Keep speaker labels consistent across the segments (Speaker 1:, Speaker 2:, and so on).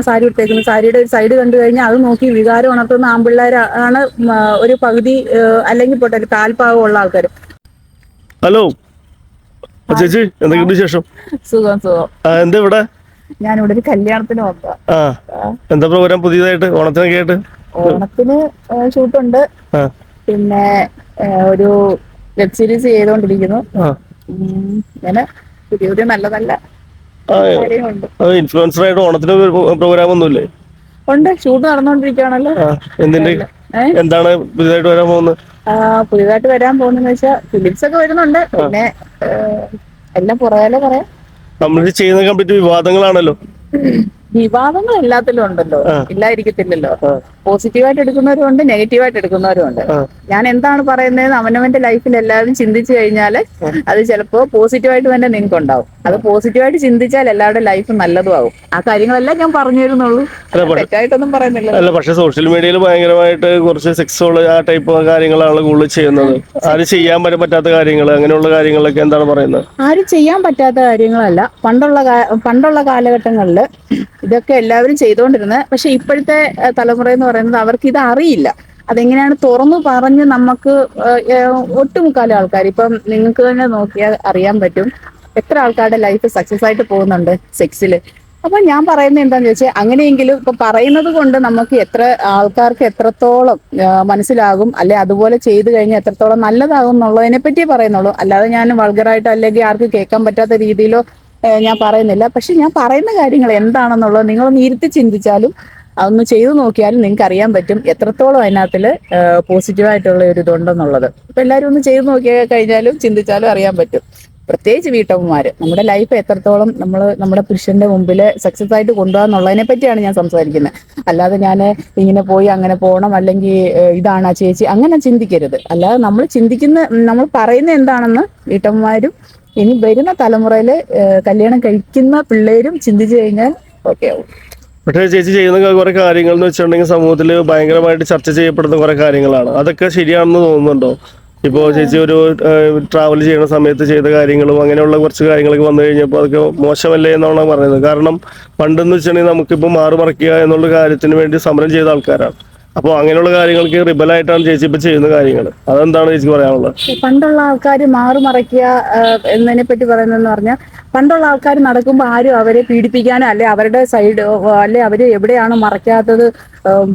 Speaker 1: സാരി ഉടുത്തേക്കുന്നു, സാരിയുടെ ഒരു സൈഡ് കണ്ടു കഴിഞ്ഞാൽ അത് നോക്കി വികാരം ഉണർത്തുന്ന ആൺപിള്ളേർ ആണ് ഒരു പകുതി, അല്ലെങ്കിൽ പോട്ടെ ഒരു കാൽഭാഗം ഉള്ള ആൾക്കാർ.
Speaker 2: ഹലോ ചേച്ചി, എന്തൊക്കെയുണ്ട് വിശേഷം?
Speaker 1: സുഖം സുഖം.
Speaker 2: എന്താ ഇവിടെ?
Speaker 1: ഞാനിവിടെ ഒരു കല്യാണത്തിന് വന്നതാ.
Speaker 2: എന്താ പ്രോഗ്രാം പുതിയതായിട്ട് ഓണത്തിനൊക്കെ ആയിട്ട്?
Speaker 1: ഓണത്തിന് ഷൂട്ടുണ്ട്, പിന്നെ ഒരു വെബ് സീരീസ് ചെയ്തോണ്ടിരിക്കുന്നു. അങ്ങനെ പുതിയ പുതിയ നല്ല നല്ല കാര്യങ്ങളുണ്ട്.
Speaker 2: ഇൻഫ്ലുവൻസർ ആയിട്ട് ഓണത്തിന് പ്രോഗ്രാം ഒന്നുമില്ലേ?
Speaker 1: ഉണ്ട്, ഷൂട്ട് നടന്നുകൊണ്ടിരിക്കുകയാണല്ലോ.
Speaker 2: എന്തിന്റെ എന്താണ് പുതിയതായിട്ട് വരാൻ പോകുന്നത്?
Speaker 1: പുതിയതായിട്ട് വരാൻ പോകുന്നതെന്ന് വെച്ചാൽ ഫിലിംസ് ഒക്കെ വരുന്നുണ്ട്. പിന്നെ എല്ലാം പുറകെ പറയാം. നമ്മൾ
Speaker 2: ചെയ്യുന്ന കംപ്ലീറ്റ് വിവാദങ്ങളാണല്ലോ.
Speaker 1: വിവാദങ്ങൾ എല്ലാത്തിലും ഉണ്ടല്ലോ, ഇല്ലായിരിക്കത്തില്ലല്ലോ. പോസിറ്റീവായിട്ട് എടുക്കുന്നവരും ഉണ്ട്, നെഗറ്റീവായിട്ട് എടുക്കുന്നവരും ഉണ്ട്. ഞാൻ എന്താണ് പറയുന്നത്, അവനവന്റെ ലൈഫിൽ എല്ലാവരും ചിന്തിച്ചു കഴിഞ്ഞാൽ അത് ചിലപ്പോൾ പോസിറ്റീവായിട്ട് തന്നെ നിങ്ങൾക്ക് ഉണ്ടാവും. അത് പോസിറ്റീവായിട്ട് ചിന്തിച്ചാൽ എല്ലാവരുടെ ലൈഫ് നല്ലതും ആവും. ആ കാര്യങ്ങളെല്ലാം ഞാൻ പറഞ്ഞു തരുന്നുള്ളൂ, തെറ്റായിട്ടൊന്നും പറയുന്നില്ല.
Speaker 2: അല്ല, പക്ഷെ സോഷ്യൽ മീഡിയയിൽ ഭയങ്കരമായിട്ട് കുറച്ച് സെക്സുകൾ ആ ടൈപ്പ് കാര്യങ്ങളാണ് കൂടുതൽ ചെയ്യുന്നത്. ആരും ചെയ്യാൻ പറ്റാത്ത കാര്യങ്ങൾ, അങ്ങനെയുള്ള കാര്യങ്ങളൊക്കെ എന്താണ് പറയുന്നത്?
Speaker 1: ആരും ചെയ്യാൻ പറ്റാത്ത കാര്യങ്ങളല്ല. പണ്ടുള്ള കാലഘട്ടങ്ങളിൽ ഇതൊക്കെ എല്ലാവരും ചെയ്തുകൊണ്ടിരുന്നത്. പക്ഷെ ഇപ്പോഴത്തെ തലമുറ എന്ന് പറയുന്നത് അവർക്ക് ഇത് അറിയില്ല. അതെങ്ങനെയാണ് തുറന്നു പറഞ്ഞ് നമുക്ക് ഒട്ടുമുക്കാലും ആൾക്കാർ, ഇപ്പം നിങ്ങൾക്ക് തന്നെ നോക്കിയാൽ അറിയാൻ പറ്റും എത്ര ആൾക്കാരുടെ ലൈഫ് സക്സസ് ആയിട്ട് പോകുന്നുണ്ട് സെക്സില്. അപ്പൊ ഞാൻ പറയുന്നത് എന്താണെന്ന് ചോദിച്ചാൽ, അങ്ങനെയെങ്കിലും ഇപ്പൊ പറയുന്നത് കൊണ്ട് നമുക്ക് എത്ര ആൾക്കാർക്ക് എത്രത്തോളം മനസ്സിലാകും, അല്ലെ അതുപോലെ ചെയ്തു കഴിഞ്ഞാൽ എത്രത്തോളം നല്ലതാകും എന്നുള്ളതിനെ പറ്റിയേ പറയുന്നുള്ളൂ. അല്ലാതെ ഞാൻ വൾഗറായിട്ടോ അല്ലെങ്കിൽ ആർക്ക് കേൾക്കാൻ പറ്റാത്ത രീതിയിലോ ഞാൻ പറയുന്നില്ല. പക്ഷെ ഞാൻ പറയുന്ന കാര്യങ്ങൾ എന്താണെന്നുള്ളത് നിങ്ങളൊന്ന് ഇരുത്തി ചിന്തിച്ചാലും അതൊന്ന് ചെയ്തു നോക്കിയാലും നിങ്ങൾക്ക് അറിയാൻ പറ്റും എത്രത്തോളം അതിനകത്തിൽ പോസിറ്റീവായിട്ടുള്ള ഒരു ഇതുണ്ടെന്നുള്ളത്. ഇപ്പൊ എല്ലാവരും ഒന്ന് ചെയ്തു നോക്കിയാൽ കഴിഞ്ഞാലും ചിന്തിച്ചാലും അറിയാൻ പറ്റും. പ്രത്യേകിച്ച് വീട്ടമ്മമാര് നമ്മുടെ ലൈഫ് എത്രത്തോളം നമ്മുടെ പുരുഷന്റെ മുമ്പിൽ സക്സസ് ആയിട്ട് കൊണ്ടുപോകാന്നുള്ളതിനെ പറ്റിയാണ് ഞാൻ സംസാരിക്കുന്നത്. അല്ലാതെ ഞാൻ ഇങ്ങനെ പോയി അങ്ങനെ പോകണം, അല്ലെങ്കിൽ ഇതാണ് ആ ചേച്ചി, അങ്ങനെ ചിന്തിക്കരുത്. അല്ലാതെ നമ്മൾ പറയുന്ന എന്താണെന്ന് വീട്ടമ്മമാരും ഇനി വരുന്ന തലമുറയിൽ കല്യാണം കഴിക്കുന്ന പിള്ളേരും ചിന്തിച്ചു കഴിഞ്ഞാൽ ഓക്കെ ആവും.
Speaker 2: പക്ഷേ ചേച്ചി ചെയ്യുന്ന കുറെ കാര്യങ്ങൾ എന്ന് വെച്ചിട്ടുണ്ടെങ്കിൽ സമൂഹത്തിൽ ഭയങ്കരമായിട്ട് ചർച്ച ചെയ്യപ്പെടുന്ന കുറെ കാര്യങ്ങളാണ്. അതൊക്കെ ശരിയാണെന്ന് തോന്നുന്നുണ്ടോ? ഇപ്പോൾ ചേച്ചി ഒരു ട്രാവൽ ചെയ്യുന്ന സമയത്ത് ചെയ്ത കാര്യങ്ങളും അങ്ങനെയുള്ള കുറച്ച് കാര്യങ്ങളൊക്കെ വന്നു കഴിഞ്ഞപ്പോൾ അതൊക്കെ മോശമല്ലേ എന്നാണ് പറയുന്നത്. കാരണം പണ്ടെന്ന് വെച്ചിട്ടുണ്ടെങ്കിൽ നമുക്കിപ്പോൾ മാറുമറയ്ക്കുക എന്നുള്ള കാര്യത്തിന് വേണ്ടി സമരം ചെയ്ത ആൾക്കാരാണ്. അപ്പോൾ അങ്ങനെയുള്ള കാര്യങ്ങൾക്ക് റിബലായിട്ടാണ് ചേച്ചി ഇപ്പൊ ചെയ്യുന്ന കാര്യങ്ങൾ. അതെന്താണ് ചേച്ചി പറയാനുള്ളത്?
Speaker 1: പണ്ടുള്ള ആൾക്കാർ മാറുമറയ്ക്കുക എന്നതിനെ പറ്റി പറയുന്നതെന്ന് പറഞ്ഞാൽ, പണ്ടുള്ള ആൾക്കാർ നടക്കുമ്പോൾ ആരും അവരെ പീഡിപ്പിക്കാനോ അല്ലെ അവരുടെ സൈഡ് അല്ലെ അവര് എവിടെയാണ് മറയ്ക്കാത്തത്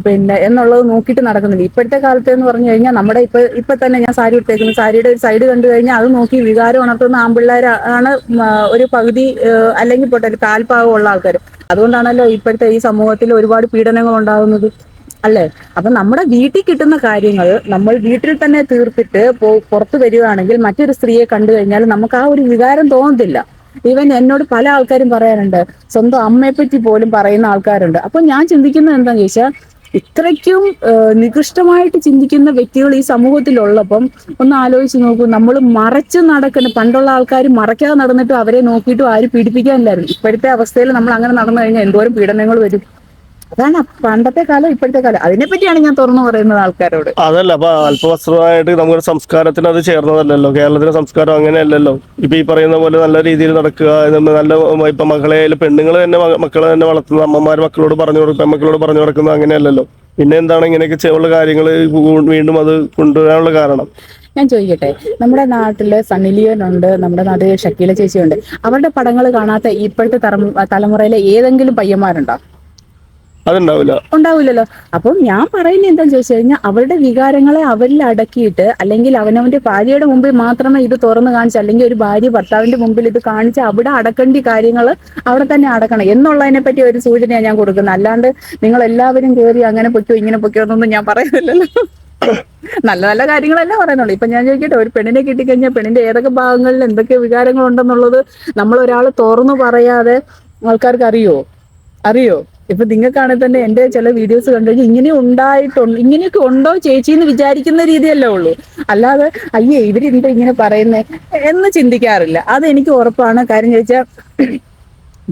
Speaker 1: പിന്നെ എന്നുള്ളത് നോക്കിയിട്ട് നടക്കുന്നില്ല. ഇപ്പോഴത്തെ കാലത്ത് എന്ന് പറഞ്ഞു കഴിഞ്ഞാൽ നമ്മുടെ ഇപ്പൊ തന്നെ ഞാൻ സാരി ഉടുത്തേക്കുന്നു, സാരിയുടെ ഒരു സൈഡ് കണ്ടു കഴിഞ്ഞാൽ അത് നോക്കി വികാരം ഉണർത്തുന്ന ആൺപിള്ളേർ ആണ് ഒരു പകുതി, അല്ലെങ്കിൽ പോട്ടെ ഒരു കാൽഭാഗം ഉള്ള ആൾക്കാർ. അതുകൊണ്ടാണല്ലോ ഇപ്പോഴത്തെ ഈ സമൂഹത്തിൽ ഒരുപാട് പീഡനങ്ങൾ ഉണ്ടാകുന്നത്, അല്ലേ? അപ്പൊ നമ്മുടെ വീട്ടിൽ കിട്ടുന്ന കാര്യങ്ങൾ നമ്മൾ വീട്ടിൽ തന്നെ തീർത്തിട്ട് പുറത്തു വരികയാണെങ്കിൽ മറ്റൊരു സ്ത്രീയെ കണ്ടു കഴിഞ്ഞാൽ നമുക്ക് ആ ഒരു വികാരം തോന്നത്തില്ല. ഈവൻ എന്നോട് പല ആൾക്കാരും പറയാറുണ്ട്, സ്വന്തം അമ്മയെ പറ്റി പോലും പറയുന്ന ആൾക്കാരുണ്ട്. അപ്പൊ ഞാൻ ചിന്തിക്കുന്നത് എന്താണെന്ന് ചോദിച്ചാൽ, ഇത്രയ്ക്കും നികൃഷ്ടമായിട്ട് ചിന്തിക്കുന്ന വ്യക്തികൾ ഈ സമൂഹത്തിലുള്ളപ്പം ഒന്ന് ആലോചിച്ച് നോക്കൂ. നമ്മൾ മറച്ച് നടക്കുന്ന പണ്ടുള്ള ആൾക്കാർ മറയ്ക്കാതെ നടന്നിട്ടും അവരെ നോക്കിയിട്ടും ആരും പീഡിപ്പിക്കാനില്ലായിരുന്നു. ഇപ്പോഴത്തെ അവസ്ഥയിൽ നമ്മൾ അങ്ങനെ നടന്നു കഴിഞ്ഞാൽ എന്തോരം പീഡനങ്ങൾ വരും. അതാണ് പണ്ടത്തെ കാലം ഇപ്പോഴത്തെ കാലം. അതിനെപ്പറ്റിയാണ് ഞാൻ തുറന്നു പറയുന്നത് ആൾക്കാരോട്.
Speaker 2: അതല്ല, അപ്പൊ അല്പവസ്ത്രമായിട്ട് നമ്മുടെ സംസ്കാരത്തിന് അത് ചേർന്നതല്ലല്ലോ. കേരളത്തിലെ സംസ്കാരം അങ്ങനെയല്ലല്ലോ. ഇപ്പൊ ഈ പറയുന്ന പോലെ നല്ല രീതിയിൽ നടക്കുക, നല്ല ഇപ്പൊ മക്കളെ പെണ്ണുങ്ങൾ തന്നെ മക്കളെ തന്നെ വളർത്തുന്ന അമ്മമാർ മക്കളോട് പറഞ്ഞു കൊടുക്കുക, പെൺമക്കളോട് പറഞ്ഞു കൊടുക്കുന്നത് അങ്ങനെയല്ലല്ലോ. പിന്നെ എന്താണ് ഇങ്ങനെയൊക്കെ ഉള്ള കാര്യങ്ങൾ വീണ്ടും അത് കൊണ്ടുവരാനുള്ള കാരണം?
Speaker 1: ഞാൻ ചോദിക്കട്ടെ, നമ്മുടെ നാട്ടില് സണ്ണി ലിയോൺ ഉണ്ട്, നമ്മുടെ നാട്ടിൽ ഷക്കീല ചേച്ചിയുണ്ട്. അവരുടെ പടങ്ങൾ കാണാത്ത ഇപ്പോഴത്തെ തലമുറയിലെ ഏതെങ്കിലും പയ്യന്മാരുണ്ടോ? ഉണ്ടാവില്ലല്ലോ. അപ്പം ഞാൻ പറയുന്നത് എന്താന്ന് ചോദിച്ചു കഴിഞ്ഞാൽ, അവരുടെ വികാരങ്ങളെ അവരിൽ അടക്കിയിട്ട്, അല്ലെങ്കിൽ അവനവന്റെ ഭാര്യയുടെ മുമ്പിൽ മാത്രമേ ഇത് തുറന്നു കാണിച്ച്, അല്ലെങ്കിൽ ഒരു ഭാര്യ ഭർത്താവിന്റെ മുമ്പിൽ ഇത് കാണിച്ച് അവിടെ അടക്കേണ്ട കാര്യങ്ങൾ അവിടെ തന്നെ അടക്കണം എന്നുള്ളതിനെ പറ്റി ഒരു സൂചനയാണ് ഞാൻ കൊടുക്കുന്നത്. അല്ലാണ്ട് നിങ്ങൾ എല്ലാവരും കയറി അങ്ങനെ പൊയ്ക്കോ ഇങ്ങനെ പൊയ്ക്കോ എന്നൊന്നും ഞാൻ പറയുന്നില്ലല്ലോ. നല്ല നല്ല കാര്യങ്ങളല്ലേ പറയുന്നുള്ളൂ. ഇപ്പൊ ഞാൻ ചോദിക്കട്ടെ, ഒരു പെണ്ണിനെ കിട്ടിക്കഴിഞ്ഞാൽ പെണ്ണിന്റെ ഏതൊക്കെ ഭാഗങ്ങളിൽ എന്തൊക്കെ വികാരങ്ങൾ ഉണ്ടെന്നുള്ളത് നമ്മൾ ഒരാൾ തുറന്നു പറയാതെ ആൾക്കാർക്ക് അറിയോ? ഇപ്പൊ നിങ്ങൾക്കാണെങ്കിൽ തന്നെ എന്റെ ചില വീഡിയോസ് കണ്ടു കഴിഞ്ഞാൽ ഇങ്ങനെയൊക്കെ ഉണ്ടോ ചേച്ചി എന്ന് വിചാരിക്കുന്ന രീതിയല്ലേ ഉള്ളൂ. അല്ലാതെ അയ്യേ ഇവരെന്താ ഇങ്ങനെ പറയുന്നേ എന്ന് ചിന്തിക്കാറില്ല. അതെനിക്ക് ഉറപ്പാണ്. കാര്യം ചോദിച്ചാൽ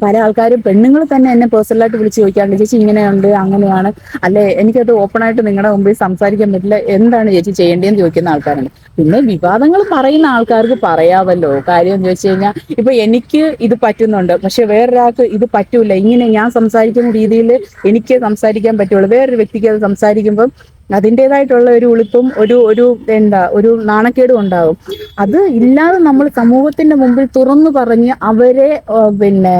Speaker 1: പല ആൾക്കാരും പെണ്ണുങ്ങൾ തന്നെ എന്നെ പേഴ്സണലായിട്ട് വിളിച്ച് ചോദിക്കാറുണ്ട്, ചേച്ചി ഇങ്ങനെയുണ്ട് അങ്ങനെയാണ്, അല്ലെ എനിക്കത് ഓപ്പൺ ആയിട്ട് നിങ്ങളുടെ മുമ്പിൽ സംസാരിക്കാൻ പറ്റില്ല, എന്താണ് ചേച്ചി ചെയ്യേണ്ടതെന്ന് ചോദിക്കുന്ന ആൾക്കാരുണ്ട്. പിന്നെ വിവാദങ്ങൾ പറയുന്ന ആൾക്കാർക്ക് പറയാമല്ലോ. കാര്യം എന്ന് വെച്ച് കഴിഞ്ഞാൽ ഇപ്പൊ എനിക്ക് ഇത് പറ്റുന്നുണ്ട്, പക്ഷെ വേറൊരാൾക്ക് ഇത് പറ്റൂല. ഇങ്ങനെ ഞാൻ സംസാരിക്കുന്ന രീതിയിൽ എനിക്ക് സംസാരിക്കാൻ പറ്റുള്ളൂ, വേറൊരു വ്യക്തിക്ക് അത് സംസാരിക്കുമ്പോൾ അതിൻ്റെതായിട്ടുള്ള ഒരു ഉളുപ്പും ഒരു നാണക്കേടും ഉണ്ടാകും. അത് ഇല്ലാതെ നമ്മൾ സമൂഹത്തിന്റെ മുമ്പിൽ തുറന്നു പറഞ്ഞ് അവരെ പിന്നെ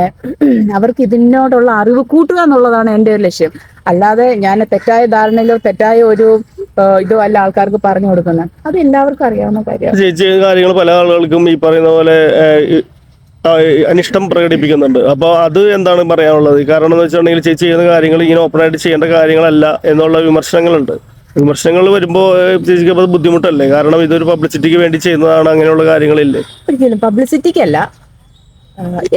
Speaker 1: അവർക്ക് ഇതിനോടുള്ള അറിവ് കൂട്ടുക എന്നുള്ളതാണ് എൻ്റെ ഒരു ലക്ഷ്യം. അല്ലാതെ ഞാൻ തെറ്റായ ധാരണയിലോ തെറ്റായ ഒരു ഇതോ അല്ല ആൾക്കാർക്ക് പറഞ്ഞു കൊടുക്കുന്നത്. അത് എല്ലാവർക്കും അറിയാവുന്ന കാര്യമാണ്.
Speaker 2: ചേച്ചി കാര്യങ്ങൾ പല ആളുകൾക്കും ഈ പറയുന്ന പോലെ ആ, അനിഷ്ടം പ്രകടിപ്പിക്കുന്നുണ്ട്. അപ്പോൾ അത് എന്താണ് പറയാനുള്ളത്? കാരണം എന്ന് വെച്ചിട്ടുണ്ടെങ്കിൽ ചേച്ചി ചെയ്യുന്ന കാര്യങ്ങൾ ഇങ്ങനെ ഓപ്പണായിട്ട് ചെയ്യേണ്ട കാര്യങ്ങളല്ല എന്നുള്ള വിമർശനങ്ങളുണ്ട്. വിമർശനങ്ങൾ വരുമ്പോൾ ചേച്ചിക്ക് അത് ബുദ്ധിമുട്ടല്ലേ? കാരണം ഇതൊരു പബ്ലിസിറ്റിക്ക് വേണ്ടി ചെയ്യുന്നതാണ്, അങ്ങനെയുള്ള കാര്യങ്ങളില്ലേ?
Speaker 1: ഒരിക്കലും പബ്ലിസിറ്റിക്കല്ല,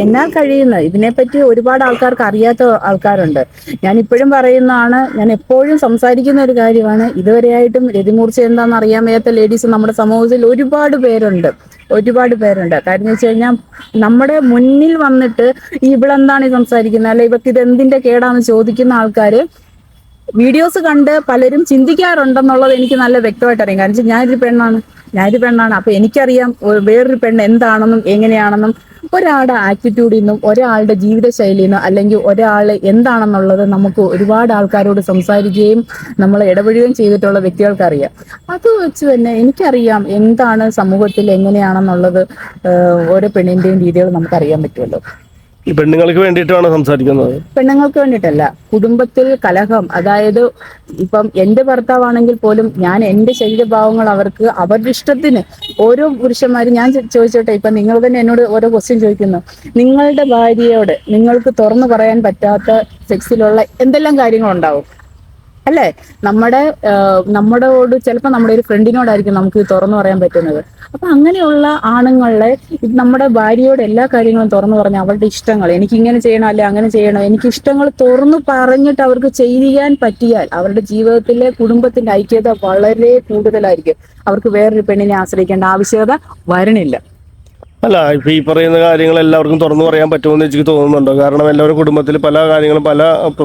Speaker 1: എന്നാൽ കഴിയുന്ന ഇതിനെപ്പറ്റി ഒരുപാട് ആൾക്കാർക്ക് അറിയാത്ത ആൾക്കാരുണ്ട്. ഞാൻ ഇപ്പോഴും പറയുന്നതാണ്, ഞാൻ എപ്പോഴും സംസാരിക്കുന്ന ഒരു കാര്യമാണ്. ഇതുവരെയായിട്ടും രതിമൂർച്ച എന്താണെന്ന് അറിയാൻ വയ്യാത്ത ലേഡീസ് നമ്മുടെ സമൂഹത്തിൽ ഒരുപാട് പേരുണ്ട്. കാര്യം എന്ന് വെച്ച് കഴിഞ്ഞാൽ നമ്മുടെ മുന്നിൽ വന്നിട്ട് ഇവളെന്താണ് ഈ സംസാരിക്കുന്നത്, അല്ലെ ഇവർക്ക് ഇത് എന്തിന്റെ കേടാന്ന് ചോദിക്കുന്ന ആൾക്കാര് വീഡിയോസ് കണ്ട് പലരും ചിന്തിക്കാറുണ്ടെന്നുള്ളത് എനിക്ക് നല്ല വ്യക്തമായിട്ട് അറിയാം. കാരണം ഞാനൊരു പെണ്ണാണ്. അപ്പൊ എനിക്കറിയാം വേറൊരു പെണ്ണ് എന്താണെന്നും എങ്ങനെയാണെന്നും ഒരാളുടെ ആറ്റിറ്റ്യൂഡിൽ നിന്നും ഒരാളുടെ ജീവിതശൈലിയിൽ നിന്നും അല്ലെങ്കിൽ ഒരാൾ എന്താണെന്നുള്ളത് നമുക്ക് ഒരുപാട് ആൾക്കാരോട് സംസാരിക്കുകയും നമ്മൾ ഇടപെടുകയും ചെയ്തിട്ടുള്ള വ്യക്തികൾക്കറിയാം. അത് വെച്ച് തന്നെ എനിക്കറിയാം എന്താണ് സമൂഹത്തിൽ എങ്ങനെയാണെന്നുള്ളത്. ഓരോ പെണ്ണിന്റെയും രീതികൾ നമുക്കറിയാൻ പറ്റുമല്ലോ.
Speaker 2: ഈ പെണ്ണുങ്ങൾക്ക് വേണ്ടിയിട്ടാണ് സംസാരിക്കുന്നത്?
Speaker 1: പെണ്ണുങ്ങൾക്ക് വേണ്ടിയിട്ടല്ല, കുടുംബത്തിൽ കലഹം. അതായത് ഇപ്പം എന്റെ ഭർത്താവാണെങ്കിൽ പോലും ഞാൻ എന്റെ ശരീരഭാവങ്ങൾ അവർക്ക് അവരുടെ ഇഷ്ടത്തിന് ഓരോ പുരുഷന്മാരും, ഞാൻ ചോദിച്ചോട്ടെ, ഇപ്പൊ നിങ്ങൾ തന്നെ എന്നോട് ഓരോ ക്വസ്റ്റ്യൻ ചോദിക്കുന്നു, നിങ്ങളുടെ ഭാര്യയോട് നിങ്ങൾക്ക് തുറന്നു പറയാൻ പറ്റാത്ത സെക്സിലുള്ള എന്തെല്ലാം കാര്യങ്ങളുണ്ടാവും അല്ലേ? നമ്മളോട് ചിലപ്പോൾ നമ്മുടെ ഒരു ഫ്രണ്ടിനോടായിരിക്കും നമുക്ക് തുറന്നു പറയാൻ പറ്റുന്നത്. അപ്പൊ അങ്ങനെയുള്ള ആണുങ്ങളെ നമ്മുടെ ഭാര്യയോട് എല്ലാ കാര്യങ്ങളും തുറന്നു പറഞ്ഞ അവരുടെ ഇഷ്ടങ്ങൾ, എനിക്ക് ഇങ്ങനെ ചെയ്യണം അല്ലെ അങ്ങനെ ചെയ്യണം, എനിക്ക് ഇഷ്ടങ്ങൾ തുറന്നു പറഞ്ഞിട്ട് അവർക്ക് ചെയ്യാൻ പറ്റിയാൽ അവരുടെ ജീവിതത്തിലെ കുടുംബത്തിന്റെ ഐക്യത വളരെ കൂടുതലായിരിക്കും. അവർക്ക് വേറൊരു പെണ്ണിനെ ആശ്രയിക്കേണ്ട ആവശ്യകത വരണില്ല.
Speaker 2: അല്ല, ഇപ്പൊ ഈ പറയുന്ന കാര്യങ്ങൾ എല്ലാവർക്കും തുറന്നു പറയാൻ പറ്റുമെന്ന് എനിക്ക് തോന്നുന്നുണ്ടോ? കാരണം എല്ലാവരും കുടുംബത്തിൽ പല കാര്യങ്ങളും പല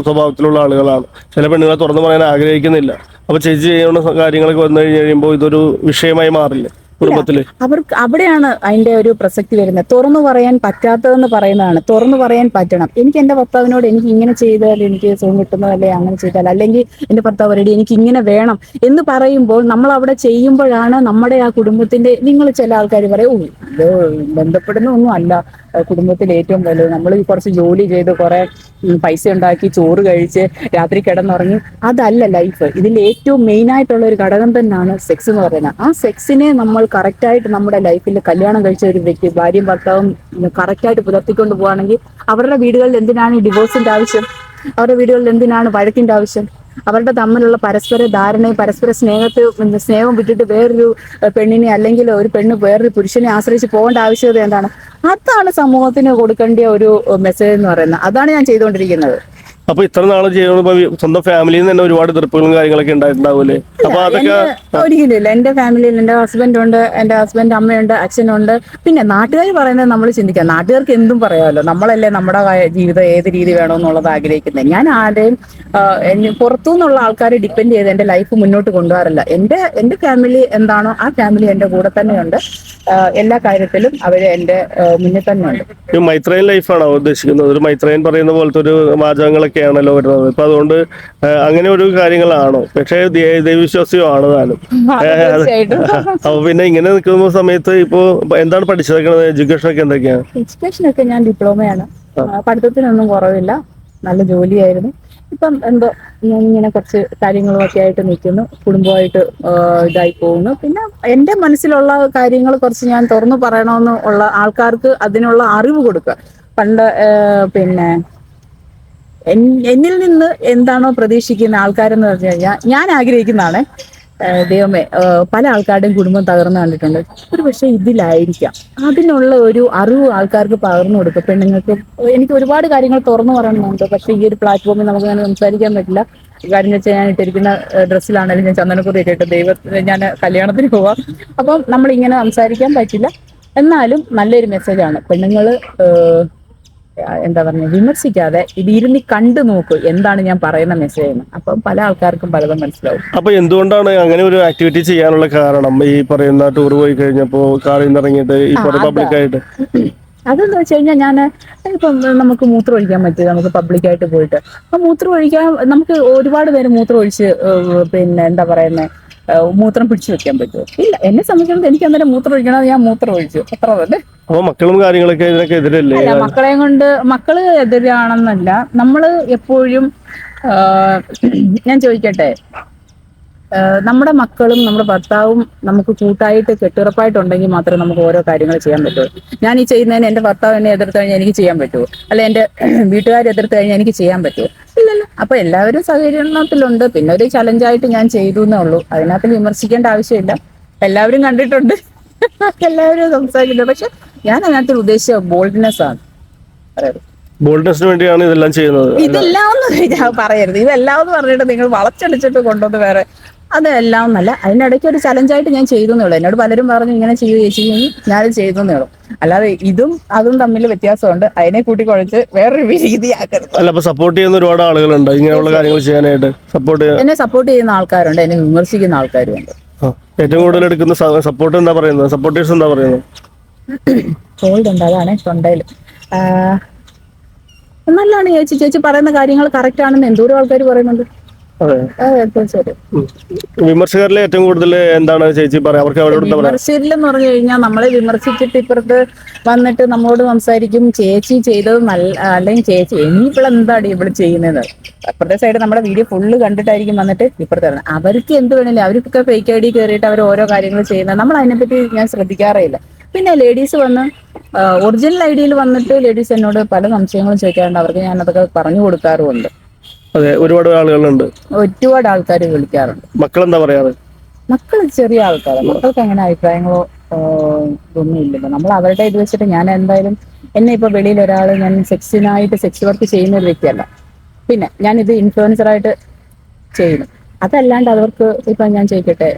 Speaker 2: സ്വഭാവത്തിലുള്ള ആളുകളാണ്. ചില പെണ്ണുങ്ങളെ തുറന്നു പറയാൻ ആഗ്രഹിക്കുന്നില്ല. അപ്പൊ ചേച്ചി ചെയ്യുന്ന കാര്യങ്ങളൊക്കെ വന്നു കഴിയുമ്പോൾ ഇതൊരു വിഷയമായി മാറില്ലേ കുടുംബത്തില്?
Speaker 1: അവർക്ക് അവിടെയാണ് അതിന്റെ ഒരു പ്രസക്തി വരുന്നത്. തുറന്നു പറയാൻ പറ്റാത്തതെന്ന് പറയുന്നതാണ്. തുറന്നു പറയാൻ പറ്റണം. എനിക്ക് എന്റെ ഭർത്താവിനോട് എനിക്ക് ഇങ്ങനെ ചെയ്താൽ എനിക്ക് സുഖം കിട്ടുന്നതല്ലേ, അങ്ങനെ ചെയ്താൽ, അല്ലെങ്കിൽ എന്റെ ഭർത്താവ് പറയടി എനിക്ക് ഇങ്ങനെ വേണം എന്ന് പറയുമ്പോൾ നമ്മൾ അവിടെ ചെയ്യുമ്പോഴാണ് നമ്മുടെ ആ കുടുംബത്തിന്റെ, നിങ്ങൾ ചില ആൾക്കാർ പറയും ഇത് ബന്ധപ്പെടുന്ന ഒന്നും അല്ല കുടുംബത്തിൽ ഏറ്റവും വലുത്, നമ്മൾ കുറച്ച് ജോലി ചെയ്ത് കുറെ പൈസ ഉണ്ടാക്കി ചോറ് കഴിച്ച് രാത്രി കിടന്നുറങ്ങി, അതല്ല ലൈഫ്. ഇതിന്റെ ഏറ്റവും മെയിൻ ആയിട്ടുള്ള ഒരു ഘടകം തന്നെയാണ് സെക്സ് എന്ന് പറയുന്നത്. ആ സെക്സിനെ നമ്മൾ കറക്റ്റായിട്ട് നമ്മുടെ ലൈഫിൽ കല്യാണം കഴിച്ച ഒരു വ്യക്തി ഭാര്യയും ഭർത്താവും കറക്റ്റായിട്ട് പുലർത്തിക്കൊണ്ട് പോവുകയാണെങ്കിൽ അവരുടെ വീടുകളിൽ എന്തിനാണ് ഡിവോഴ്സിന്റെ ആവശ്യം? അവരുടെ വീടുകളിൽ എന്തിനാണ് വഴക്കിന്റെ ആവശ്യം? അവരുടെ തമ്മിലുള്ള പരസ്പര ധാരണയും പരസ്പര സ്നേഹം വിട്ടിട്ട് വേറൊരു പെണ്ണിനെ അല്ലെങ്കിൽ ഒരു പെണ്ണ് വേറൊരു പുരുഷനെ ആശ്രയിച്ച് പോകേണ്ട ആവശ്യകത എന്താണ്? അതാണ് സമൂഹത്തിന് കൊടുക്കേണ്ട ഒരു മെസ്സേജ് എന്ന് പറയുന്നത്. അതാണ് ഞാൻ ചെയ്തുകൊണ്ടിരിക്കുന്നത്.
Speaker 2: അപ്പൊ ഇത്ര നാള് ചെയ്യുമ്പോ സ്വന്തം ഫാമിലിയിൽ നിന്ന് തന്നെ ഒരുപാട് എതിർപ്പുകളും കാര്യങ്ങളൊക്കെ ഉണ്ടായിട്ടുണ്ടാവൂലേ? അപ്പൊ അതൊക്കെ
Speaker 1: ഒരിക്കലില്ല. എന്റെ ഫാമിലിയിൽ എന്റെ ഹസ്ബൻഡ് ഉണ്ട്, എന്റെ ഹസ്ബൻഡ് അമ്മയുണ്ട്, അച്ഛനുണ്ട്. പിന്നെ നാട്ടുകാർ പറയുന്നത് നമ്മൾ ചിന്തിക്കാം. നാട്ടുകാർക്ക് എന്തും പറയാമല്ലോ. നമ്മളല്ലേ നമ്മുടെ ജീവിതം ഏത് രീതി വേണമെന്നുള്ളത് ആഗ്രഹിക്കുന്നത്. ഞാൻ ആരെയും പുറത്തുനിന്നുള്ള ആൾക്കാരെ ഡിപ്പെൻഡ് ചെയ്ത് എന്റെ ലൈഫ് മുന്നോട്ട് കൊണ്ടുപോകാറില്ല. എന്റെ ഫാമിലി എന്താണോ ആ ഫാമിലി എന്റെ കൂടെ തന്നെയുണ്ട്. എല്ലാ കാര്യത്തിലും അവര് എന്റെ മുന്നിൽ തന്നെയുണ്ട്.
Speaker 2: മൈത്രേയൻ ലൈഫാണോ ഉദ്ദേശിക്കുന്നത്? ഒരു മൈത്രേയൻ പറയുന്ന പോലത്തെ ഒരു വാചകങ്ങളൊക്കെയാണല്ലോ വരുന്നത്. ഇപ്പൊ അതുകൊണ്ട് അങ്ങനെ ഒരു കാര്യങ്ങളാണോ? പക്ഷേ ദൈവവിശ്വാസിയോ ആണ് താനും. അപ്പൊ പിന്നെ ഇങ്ങനെ നിൽക്കുന്ന സമയത്ത് ഇപ്പോ എന്താണ് പഠിച്ചേക്കുന്നത്? എഡ്യൂക്കേഷനൊക്കെ എന്തൊക്കെയാണ്?
Speaker 1: എഡ്യൂക്കേഷനൊക്കെ ഞാൻ ഡിപ്ലോമയാണ്. പഠിത്തത്തിനൊന്നും കുറവില്ല. നല്ല ജോലിയായിരുന്നു. ഇപ്പം എന്തോ ഞാൻ ഇങ്ങനെ കുറച്ച് കാര്യങ്ങളുമൊക്കെ ആയിട്ട് നിൽക്കുന്നു. കുടുംബമായിട്ട് ഇതായി പോകുന്നു. പിന്നെ എൻ്റെ മനസ്സിലുള്ള കാര്യങ്ങൾ കുറച്ച് ഞാൻ തുറന്നു പറയണമെന്ന് ഉള്ള ആൾക്കാർക്ക് അതിനുള്ള അറിവ് കൊടുക്കുക. പണ്ട് പിന്നെ എന്നിൽ നിന്ന് എന്താണോ പ്രതീക്ഷിക്കുന്ന ആൾക്കാരെന്ന് പറഞ്ഞു കഴിഞ്ഞാൽ ഞാൻ ആഗ്രഹിക്കുന്നതാണ്, ദൈവമേ, പല ആൾക്കാരുടെയും കുടുംബം തകർന്നു കണ്ടിട്ടുണ്ട്. ഒരു പക്ഷേ ഇതിലായിരിക്കാം. അതിനുള്ള ഒരു അറിവ് ആൾക്കാർക്ക് പകർന്നു കൊടുക്കുക. പെണ്ണുങ്ങൾക്ക് എനിക്ക് ഒരുപാട് കാര്യങ്ങൾ തുറന്നു പറയണമെന്നുണ്ട്. പക്ഷേ ഈ ഒരു പ്ലാറ്റ്ഫോമിൽ നമുക്ക് അങ്ങനെ സംസാരിക്കാൻ പറ്റില്ല. കാര്യം വെച്ചാൽ ഞാൻ ഇട്ടിരിക്കുന്ന ഡ്രസ്സിലാണെങ്കിലും ഞാൻ ചന്ദനക്കുറി ഇട്ടിട്ട് ഞാൻ കല്യാണത്തിന് പോവാം. അപ്പം നമ്മളിങ്ങനെ സംസാരിക്കാൻ പറ്റില്ല. എന്നാലും നല്ലൊരു മെസ്സേജാണ്. പെണ്ണുങ്ങൾ എന്താ പറയുക, വിമർശിക്കാതെ ഇത് ഇരുന്ന് കണ്ടു നോക്കൂ എന്താണ് ഞാൻ പറയുന്ന മെസ്സേജ് എന്ന്. അപ്പം പല ആൾക്കാർക്കും പലതും മനസ്സിലാവും.
Speaker 2: അപ്പൊ എന്തുകൊണ്ടാണ് അങ്ങനെ ഒരു ആക്ടിവിറ്റി ചെയ്യാനുള്ള കാരണം? ഈ പറയുന്ന ടൂർ പോയി കഴിഞ്ഞപ്പോ കാറിൽ നിന്ന് ഇറങ്ങിയിട്ട് ഈ പറയുന്ന പബ്ലിക്കായിട്ട്
Speaker 1: അതെന്ന് വെച്ച് കഴിഞ്ഞാൽ ഞാൻ ഇപ്പം നമുക്ക് മൂത്രം ഒഴിക്കാൻ പറ്റും, നമുക്ക് പബ്ലിക്കായിട്ട് പോയിട്ട് അപ്പം മൂത്രം ഒഴിക്കാൻ നമുക്ക് ഒരുപാട് പേര് മൂത്രം ഒഴിച്ച് പിന്നെ എന്താ പറയുന്നത് മൂത്രം പിടിച്ചു വെക്കാൻ പറ്റുമോ? ഇല്ല. എന്നെ സംബന്ധിച്ചിടത്തോളം എനിക്ക് അന്നേരം മൂത്രം ഒഴിക്കണമെന്ന് ഞാൻ മൂത്രം ഒഴിച്ചു, അത്ര തന്നെ.
Speaker 2: അപ്പൊ മക്കളും കാര്യങ്ങളൊക്കെ ഇതിനൊക്കെ എതിരല്ലേ?
Speaker 1: അല്ല, മക്കളെയും കൊണ്ട് മക്കള് എതിരാണെന്നല്ല, നമ്മള് എപ്പോഴും ഞാൻ ചോദിക്കട്ടെ, നമ്മുടെ മക്കളും നമ്മുടെ ഭർത്താവും നമുക്ക് കൂട്ടായിട്ട് കെട്ടുറപ്പായിട്ടുണ്ടെങ്കിൽ മാത്രമേ നമുക്ക് ഓരോ കാര്യങ്ങൾ ചെയ്യാൻ പറ്റുള്ളൂ. ഞാൻ ഈ ചെയ്യുന്നതിന് എന്റെ ഭർത്താവ് എന്നെ എതിർത്ത് കഴിഞ്ഞാൽ എനിക്ക് ചെയ്യാൻ പറ്റുമോ? അല്ലെ എന്റെ വീട്ടുകാർ എതിർത്ത് കഴിഞ്ഞാൽ എനിക്ക് ചെയ്യാൻ പറ്റുമോ? ഇല്ലല്ലോ. അപ്പൊ എല്ലാവരും സഹകരണത്തിലുണ്ട്. പിന്നെ ഒരു ചലഞ്ചായിട്ട് ഞാൻ ചെയ്തു എന്നേ ഉള്ളൂ. അതിനകത്ത് വിമർശിക്കേണ്ട ആവശ്യമില്ല. എല്ലാവരും കണ്ടിട്ടുണ്ട്, എല്ലാവരും സംസാരിക്കുന്നുണ്ട്. പക്ഷെ ഞാൻ അതിനകത്ത് ഉദ്ദേശിച്ച ബോൾഡ്നെസ് ആണ് പറയുന്നത്.
Speaker 2: ബോൾഡ്നെസ്സിന് വേണ്ടിയാണ് ഇതെല്ലാം ചെയ്യുന്നത്.
Speaker 1: ഇതെല്ലാം പറയരുത്. ഇതെല്ലാം എന്ന് പറഞ്ഞിട്ട് നിങ്ങൾ വളച്ചടിച്ചിട്ട് കൊണ്ടുവന്ന് വേറെ അതെല്ലാം എന്നല്ല. അതിനിടയ്ക്ക് ഒരു ചലഞ്ചായിട്ട് ഞാൻ ചെയ്തു എന്നേ ഉള്ളൂ. എന്നോട് പലരും പറഞ്ഞു ഇങ്ങനെ ചെയ്തു ചേച്ചി, ഞാനത് ചെയ്തു എന്നേ ഉള്ളൂ. അല്ലാതെ ഇതും അതും തമ്മിൽ വ്യത്യാസമുണ്ട്. അതിനെ കൂട്ടിക്കുഴച്ച് വേറൊരു രീതിയാക്കരുത്.
Speaker 2: അല്ല, അപ്പൊ സപ്പോർട്ട് ചെയ്യുന്ന ഒരുപാട് ആളുകളുണ്ട് ഇങ്ങനെയുള്ള കാര്യങ്ങൾ ചെയ്യാനായിട്ട്.
Speaker 1: എന്നെ സപ്പോർട്ട് ചെയ്യുന്ന ആൾക്കാരുണ്ട്, എന്നെ വിമർശിക്കുന്ന ആൾക്കാരുണ്ട്.
Speaker 2: ഏറ്റവും കൂടുതൽ എടുക്കുന്ന സപ്പോർട്ട് എന്താ പറയുന്നത്? സപ്പോർട്ടേഴ്സ് എന്താ പറയുന്നത്?
Speaker 1: കോൾഡ് ഉണ്ട്, അതാണ് തൊണ്ടയിൽ. നല്ലതാണ് ചേച്ചി, ചേച്ചി പറയുന്ന കാര്യങ്ങൾ കറക്റ്റ് ആണെന്ന് എന്തോരം ആൾക്കാർ പറയുന്നുണ്ട്.
Speaker 2: വിമർശകരിലെ ഏറ്റവും കൂടുതൽ എന്താണ് ചേച്ചി പറയാ? അവർക്ക് അവരോട്
Speaker 1: വിമർശകരിലെന്ന് പറഞ്ഞു കഴിഞ്ഞാൽ നമ്മളെ വിമർശിച്ചിട്ട് ഇപ്പുറത്ത് വന്നിട്ട് നമ്മളോട് സംസാരിക്കും ചേച്ചി ചെയ്തത് നല്ല, അല്ലെങ്കിൽ ചേച്ചി ഇനിയിപ്പോഴെന്താണ് ഇവിടെ ചെയ്യുന്നത്. അപ്പുറത്തെ സൈഡ് നമ്മുടെ വീഡിയോ ഫുള്ള് കണ്ടിട്ടായിരിക്കും വന്നിട്ട് ഇപ്പുറത്തെ അവർക്ക് എന്ത് വേണേലും അവർക്കൊക്കെ ഫേക്ക് ഐ ഡി കയറിയിട്ട് അവർ ഓരോ കാര്യങ്ങൾ ചെയ്യുന്നത്. നമ്മൾ അതിനെപ്പറ്റി ഞാൻ ശ്രദ്ധിക്കാറേയില്ല. പിന്നെ ലേഡീസ് വന്ന് ഒറിജിനൽ ഐ ഡിയിൽ വന്നിട്ട് ലേഡീസ് എന്നോട് പല സംശയങ്ങളും ചോദിക്കാറുണ്ട്. അവർക്ക് ഞാൻ അതൊക്കെ പറഞ്ഞു കൊടുക്കാറുമുണ്ട്.
Speaker 2: അതെ, ഒരുപാട് ആളുകളുണ്ട്,
Speaker 1: ഒരുപാട് ആൾക്കാർ വിളിക്കാറുണ്ട്.
Speaker 2: മക്കളെന്താ പറയാറ്?
Speaker 1: മക്കൾ ചെറിയ ആൾക്കാരാണ്. മക്കൾക്ക് അങ്ങനെ അഭിപ്രായങ്ങളോ ഇതൊന്നും ഇല്ലല്ലോ. നമ്മൾ അവരുടെ ഇത് വെച്ചിട്ട് ഞാൻ എന്തായാലും എന്നെ ഇപ്പൊ വെളിയിൽ ഒരാൾ ഞാൻ സെക്സിനായിട്ട് സെക്സ് വർക്ക് ചെയ്യുന്ന ഒരു വ്യക്തിയല്ല. പിന്നെ ഞാൻ ഇത് ഇൻഫ്ലുവൻസറായിട്ട് ചെയ്യുന്നു. അതല്ലാണ്ട് അവർക്ക് ഇപ്പൊ ഞാൻ ചോദിക്കട്ടെ,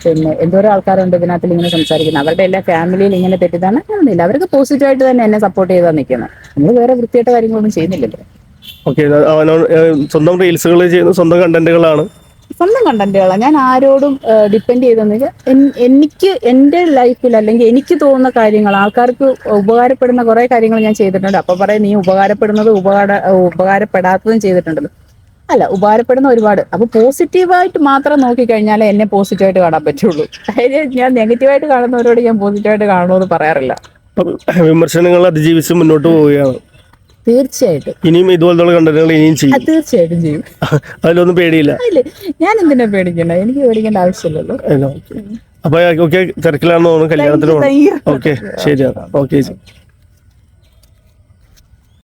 Speaker 1: പിന്നെ എന്തോരോ ആൾക്കാരുണ്ട് ഇതിനകത്തിൽ ഇങ്ങനെ സംസാരിക്കുന്നത്. അവരുടെ എല്ലാ ഫാമിലിയിൽ ഇങ്ങനെ തെറ്റിദ്ധാരണ അങ്ങനെയൊന്നുമില്ല. അവർക്ക് പോസിറ്റീവായിട്ട് തന്നെ എന്നെ സപ്പോർട്ട് ചെയ്താൽ നിൽക്കുന്നത്. നമ്മൾ വേറെ വൃത്തിയായിട്ട് കാര്യങ്ങളൊന്നും ചെയ്യുന്നില്ലല്ലോ.
Speaker 2: ഓക്കെ, സ്വന്തം റീൽസുകൾ ചെയ്യുന്ന സ്വന്തം കണ്ടന്റുകളാണ്.
Speaker 1: സ്വന്തം കണ്ടന്റുകളാണ്. ഞാൻ ആരോടും ഡിപ്പെൻഡ് ചെയ്തെന്ന് എനിക്ക് എൻ്റെ ലൈഫിൽ അല്ലെങ്കിൽ എനിക്ക് തോന്നുന്ന കാര്യങ്ങൾ ആൾക്കാർക്ക് ഉപകാരപ്പെടുന്ന കുറെ കാര്യങ്ങൾ ഞാൻ ചെയ്തിട്ടുണ്ട്. അപ്പൊ പറയാം നീ ഉപകാരപ്പെടുന്നത് ഉപകാരപ്പെടാത്തതും ചെയ്തിട്ടുണ്ടല്ലോ. അല്ല, ഉപകാരപ്പെടുന്ന ഒരുപാട്. അപ്പൊ പോസിറ്റീവായിട്ട് മാത്രം നോക്കിക്കഴിഞ്ഞാലേ എന്നെ പോസിറ്റീവായിട്ട് കാണാൻ പറ്റുള്ളൂ. അതായത് ഞാൻ നെഗറ്റീവായിട്ട് കാണുന്നവരോട് ഞാൻ പോസിറ്റീവായിട്ട് കാണുമെന്ന് പറയാറില്ല.
Speaker 2: വിമർശനങ്ങൾ അതിജീവിച്ച് മുന്നോട്ട് പോവുകയാണ്.
Speaker 1: തീർച്ചയായിട്ടും
Speaker 2: ഇനിയും ഇതുപോലത്തെ കണ്ടന്റുകൾ ഇനിയും ചെയ്യും.
Speaker 1: തീർച്ചയായിട്ടും ചെയ്യും.
Speaker 2: അതിലൊന്നും പേടിയില്ല.
Speaker 1: അല്ലേ, ഞാൻ എന്തിനാ പേടിക്കണ്ട? എനിക്ക് പേടിക്കേണ്ട ആവശ്യമില്ലല്ലോ.
Speaker 2: അപ്പൊ ഓക്കെ, തിരക്കിലാണെന്ന് തോന്നുന്നു, കല്യാണത്തിന് പോകണം. ഓക്കെ, ശരിയാണ്. ഓക്കെ.